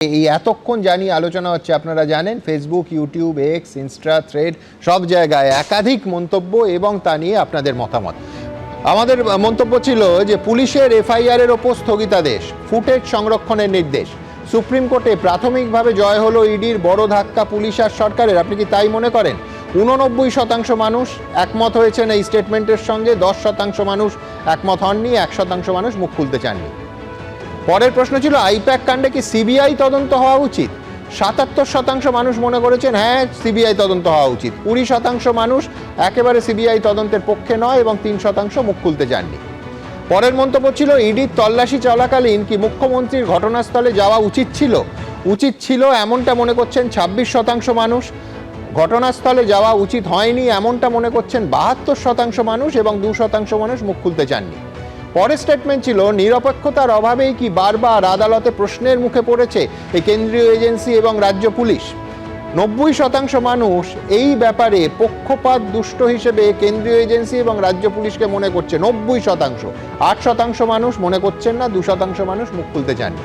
এই এতক্ষণ জানি আলোচনা হচ্ছে, আপনারা জানেন Facebook, YouTube, x, Insta, thread সব জায়গায় একাধিক মন্তব্য এবং তা নিয়ে আপনাদের মতামত। আমাদের মন্তব্য ছিল যে পুলিশের এফআইআর এর ওপর স্থগিতাদেশ, ফুটেজ সংরক্ষণের নির্দেশ, সুপ্রিম কোর্টে প্রাথমিকভাবে জয় হলো ইডির, বড় ধাক্কা পুলিশ আর সরকারের। আপনি কি তাই মনে করেন? 89% মানুষ একমত হয়েছেন এই স্টেটমেন্টের সঙ্গে, 10% মানুষ একমত হননি, 1% মানুষ মুখ খুলতে চাননি। পরের প্রশ্ন ছিল আইপ্যাক কাণ্ডে কি সিবিআই তদন্ত হওয়া উচিত? 77% মানুষ মনে করেছেন হ্যাঁ সিবিআই তদন্ত হওয়া উচিত, 20% মানুষ একেবারে সিবিআই তদন্তের পক্ষে নয় এবং 3% মুখ খুলতে চাননি। পরের মন্তব্য ছিল ইডির তল্লাশি চলাকালীন কি মুখ্যমন্ত্রীর ঘটনাস্থলে যাওয়া উচিত ছিল এমনটা মনে করছেন 26% মানুষ, ঘটনাস্থলে যাওয়া উচিত হয়নি এমনটা মনে করছেন 72% মানুষ এবং 2% মানুষ মুখ খুলতে চাননি। পরের স্টেটমেন্ট ছিল নিরপেক্ষতার অভাবেই কি বারবার আদালতে প্রশ্নের মুখে পড়েছে এই কেন্দ্রীয় এজেন্সি এবং রাজ্য পুলিশ। 90% মানুষ এই ব্যাপারে পক্ষপাত দুষ্ট হিসেবে কেন্দ্রীয় এজেন্সি এবং রাজ্য পুলিশকে মনে করছে 90%। 8% মানুষ মনে করছেন না, 2% মানুষ মুখ খুলতে চাননি।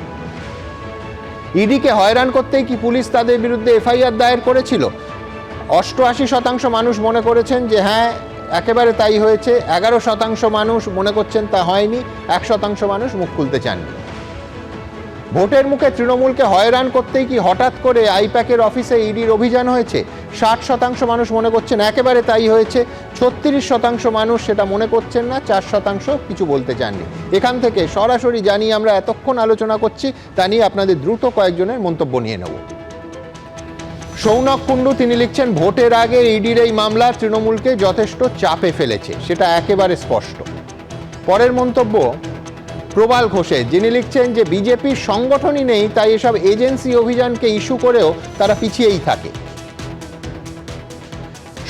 ইডিকে হয়রান করতেই কি পুলিশ তাদের বিরুদ্ধে এফআইআর দায়ের করেছিল? 88% মানুষ মনে করেছেন যে হ্যাঁ একেবারে তাই হয়েছে, 11% মানুষ মনে করছেন তা হয়নি, 1% মানুষ মুখ খুলতে চাননি। ভোটের মুখে তৃণমূলকে হয়রান করতেই কি হঠাৎ করে আইপ্যাকের অফিসে ইডির অভিযান হয়েছে? 60% মানুষ মনে করছেন একেবারে তাই হয়েছে, 36% মানুষ সেটা মনে করছেন না, 4% কিছু বলতে চাননি। এখান থেকে সরাসরি জানি আমরা এতক্ষণ আলোচনা করছি তা নিয়ে আপনাদের দ্রুত কয়েকজনের মন্তব্য নিয়ে নেব। সৌনক কুণ্ডু তিনি লিখছেন ভোটের আগে ইডির এই মামলা তৃণমূলকে যথেষ্ট চাপে ফেলেছে, সেটা একেবারে স্পষ্ট। পরের মন্তব্য প্রবাল ঘোষের, যিনি লিখছেন যে বিজেপির সংগঠনই নেই তাই এসব এজেন্সি অভিযানকে ইস্যু করেও তারা পিছিয়েই থাকে।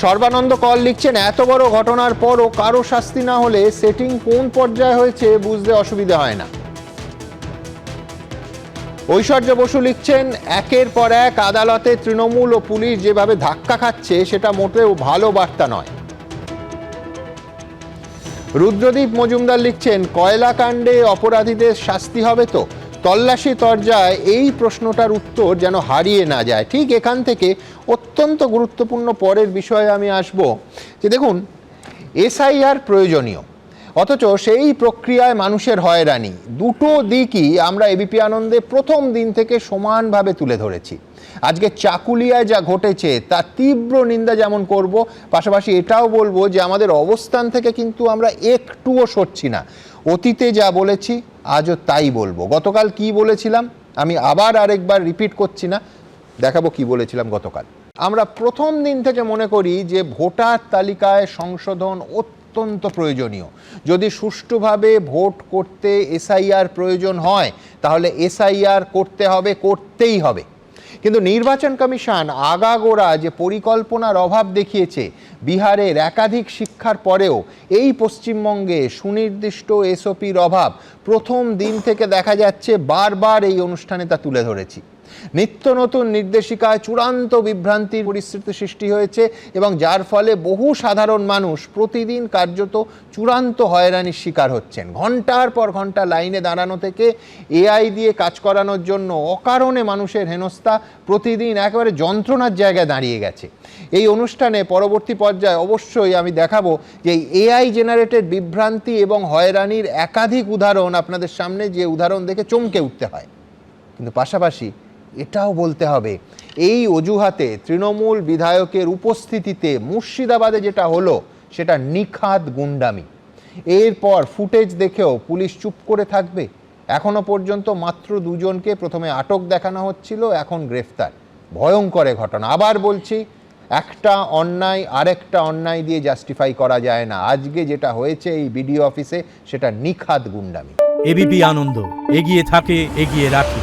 সর্বানন্দ কল লিখছেন এত বড় ঘটনার পরও কারো শাস্তি না হলে সেটিং কোন পর্যায়ে হয়েছে বুঝতে অসুবিধা হয় না। ঐশ্বর্য বসু লিখছেন একের পর এক আদালতে তৃণমূল ও পুলিশ যেভাবে ধাক্কা খাচ্ছে সেটা মোটেও ভালো বার্তা নয়। রুদ্রদীপ মজুমদার লিখছেন কয়লা কাণ্ডে অপরাধীদের শাস্তি হবে তো? তল্লাশি তরজায় এই প্রশ্নটার উত্তর যেন হারিয়ে না যায়। ঠিক এখান থেকে অত্যন্ত গুরুত্বপূর্ণ পরের বিষয়ে আমি আসব যে দেখুন এসআইআর প্রয়োজনীয়, অথচ সেই প্রক্রিয়ায় মানুষের হয়রানি, দুটো দিকই আমরা এবিপি আনন্দে প্রথম দিন থেকে সমানভাবে তুলে ধরেছি। আজকে চাকুলিয়ায় যা ঘটেছে তার তীব্র নিন্দা যেমন করব, পাশাপাশি এটাও বলবো যে আমাদের অবস্থান থেকে কিন্তু আমরা একটুও সরছি না। অতীতে যা বলেছি আজও তাই বলবো। গতকাল কি বলেছিলাম আমি আবার আরেকবার রিপিট করছি না, দেখাবো কি বলেছিলাম গতকাল। আমরা প্রথম দিন থেকে মনে করি যে ভোটার তালিকায় সংশোধন অত্যন্ত প্রয়োজনীয়। যদি সুষ্ঠুভাবে ভোট করতে এসআইআর প্রয়োজন হয় তাহলে এসআইআর করতে হবে, করতেই হবে। কিন্তু নির্বাচন কমিশন আগাগোড়া যে পরিকল্পনার অভাব দেখিয়েছে, বিহারের একাধিক শিক্ষার পরেও এই পশ্চিমবঙ্গে সুনির্দিষ্ট এসওপির অভাব প্রথম দিন থেকে দেখা যাচ্ছে। বারবার এই অনুষ্ঠানে তা তুলে ধরেছি। নিত্য নতুন নির্দেশিকায় চূড়ান্ত বিভ্রান্তির পরিস্থিতি সৃষ্টি হয়েছে এবং যার ফলে বহু সাধারণ মানুষ প্রতিদিন কার্যত চূড়ান্ত হয়রানির শিকার হচ্ছেন। ঘন্টার পর ঘন্টা লাইনে দাঁড়ানো থেকে এআই দিয়ে কাজ করানোর জন্য অকারণে মানুষের হেনস্থা প্রতিদিন একেবারে যন্ত্রণার জায়গায় দাঁড়িয়ে গেছে। এই অনুষ্ঠানে পরবর্তী পর্যায়ে অবশ্যই আমি দেখাবো যে এআই জেনারেটেড বিভ্রান্তি এবং হয়রানির একাধিক উদাহরণ আপনাদের সামনে, যে উদাহরণ দেখে চমকে উঠতে হয়। কিন্তু পাশাপাশি এটাও বলতে হবে এই অজুহাতে তৃণমূল বিধায়কের উপস্থিতিতে মুর্শিদাবাদে যেটা হলো সেটা নিখাদ গুন্ডামি। এরপর ফুটেজ দেখেও পুলিশ চুপ করে থাকবে? এখনো পর্যন্ত মাত্র 2 জনকে প্রথমে আটক দেখানো হচ্ছিল, এখন গ্রেফতার। ভয়ঙ্কর ঘটনা। আবার বলছি, একটা অন্যায় আরেকটা অন্যায় দিয়ে জাস্টিফাই করা যায় না। আজকে যেটা হয়েছে এই বিডিও অফিসে সেটা নিখাদ গুন্ডামি। এবিপি আনন্দ, এগিয়ে থাকে, এগিয়ে রাখে।